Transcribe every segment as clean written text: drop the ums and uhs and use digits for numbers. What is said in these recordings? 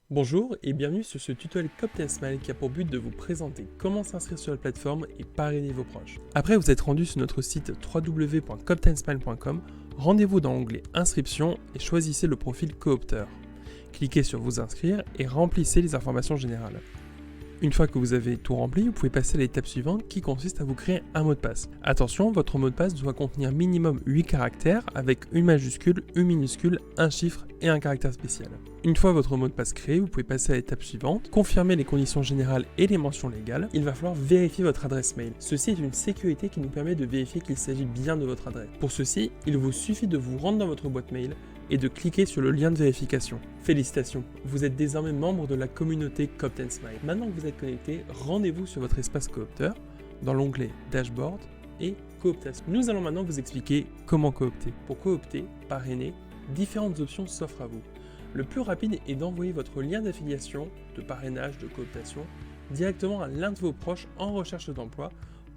Bonjour et bienvenue sur ce tutoriel Copten Smile qui a pour but de vous présenter comment s'inscrire sur la plateforme et parrainer vos proches. Après vous êtes rendu sur notre site www.coptensmile.com, rendez-vous dans l'onglet Inscription et choisissez le profil coopteur. Cliquez sur Vous inscrire et remplissez les informations générales. Une fois que vous avez tout rempli, vous pouvez passer à l'étape suivante qui consiste à vous créer un mot de passe. Attention, votre mot de passe doit contenir minimum 8 caractères avec une majuscule, une minuscule, un chiffre et un caractère spécial. Une fois votre mot de passe créé, vous pouvez passer à l'étape suivante, confirmer les conditions générales et les mentions légales. Il va falloir vérifier votre adresse mail. Ceci est une sécurité qui nous permet de vérifier qu'il s'agit bien de votre adresse. Pour ceci, il vous suffit de vous rendre dans votre boîte mail et de cliquer sur le lien de vérification. Félicitations, vous êtes désormais membre de la communauté Copten Smile. Maintenant que vous êtes connecté, rendez-vous sur votre espace coopteur dans l'onglet Dashboard et Cooptation. Nous allons maintenant vous expliquer comment coopter. Pour coopter, parrainer, différentes options s'offrent à vous. Le plus rapide est d'envoyer votre lien d'affiliation, de parrainage, de cooptation directement à l'un de vos proches en recherche d'emploi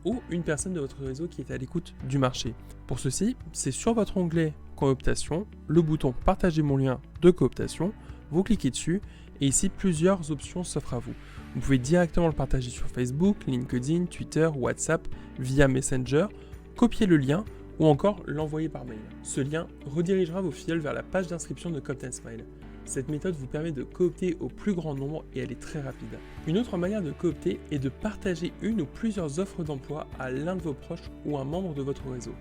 ou une personne de votre réseau qui est à l'écoute du marché. Pour ceci, c'est sur votre onglet Cooptation, le bouton Partager mon lien de cooptation, vous cliquez dessus et ici plusieurs options s'offrent à vous. Vous pouvez directement le partager sur Facebook, LinkedIn, Twitter, WhatsApp, via Messenger, copier le lien ou encore l'envoyer par mail. Ce lien redirigera vos fidèles vers la page d'inscription de Copten Smile. Cette méthode vous permet de coopter au plus grand nombre et elle est très rapide. Une autre manière de coopter est de partager une ou plusieurs offres d'emploi à l'un de vos proches ou un membre de votre réseau.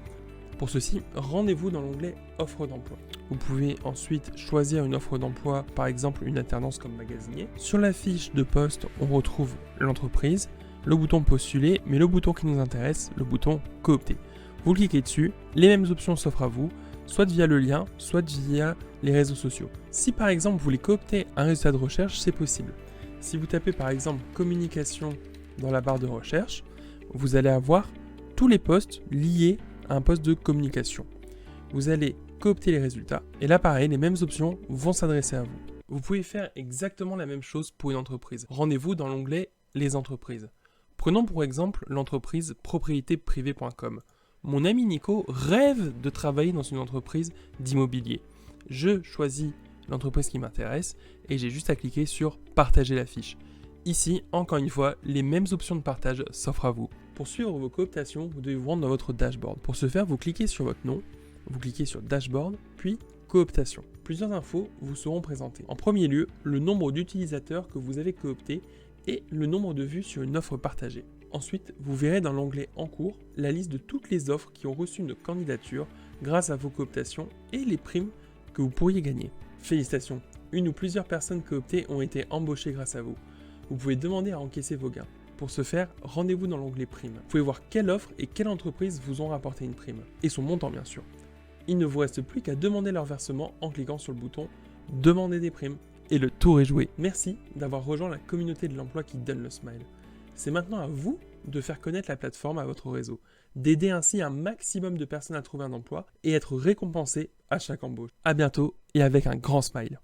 Pour ceci, rendez-vous dans l'onglet Offre d'emploi. Vous pouvez ensuite choisir une offre d'emploi, par exemple une alternance comme magasinier. Sur la fiche de poste, on retrouve l'entreprise, le bouton Postuler, mais le bouton qui nous intéresse, le bouton Coopter. Vous cliquez dessus, les mêmes options s'offrent à vous, soit via le lien, soit via les réseaux sociaux. Si par exemple vous voulez coopter un résultat de recherche, c'est possible. Si vous tapez par exemple communication dans la barre de recherche, vous allez avoir tous les postes liés à un poste de communication. Vous allez coopter les résultats et là pareil, les mêmes options vont s'adresser à vous. Vous pouvez faire exactement la même chose pour une entreprise. Rendez-vous dans l'onglet Les entreprises. Prenons pour exemple l'entreprise propriétéprivée.com. Mon ami Nico rêve de travailler dans une entreprise d'immobilier. Je choisis l'entreprise qui m'intéresse et j'ai juste à cliquer sur Partager la fiche. Ici, encore une fois, les mêmes options de partage s'offrent à vous. Pour suivre vos cooptations, vous devez vous rendre dans votre dashboard. Pour ce faire, vous cliquez sur votre nom, vous cliquez sur Dashboard, puis Cooptation. Plusieurs infos vous seront présentées. En premier lieu, le nombre d'utilisateurs que vous avez coopté et le nombre de vues sur une offre partagée. Ensuite, vous verrez dans l'onglet En cours la liste de toutes les offres qui ont reçu une candidature grâce à vos cooptations et les primes que vous pourriez gagner. Félicitations, une ou plusieurs personnes cooptées ont été embauchées grâce à vous. Vous pouvez demander à encaisser vos gains. Pour ce faire, rendez-vous dans l'onglet Prime. Vous pouvez voir quelle offre et quelle entreprise vous ont rapporté une prime, et son montant bien sûr. Il ne vous reste plus qu'à demander leur versement en cliquant sur le bouton Demander des primes. Et le tour est joué. Merci d'avoir rejoint la communauté de l'emploi qui donne le smile. C'est maintenant à vous de faire connaître la plateforme à votre réseau, d'aider ainsi un maximum de personnes à trouver un emploi et être récompensé à chaque embauche. A bientôt et avec un grand smile.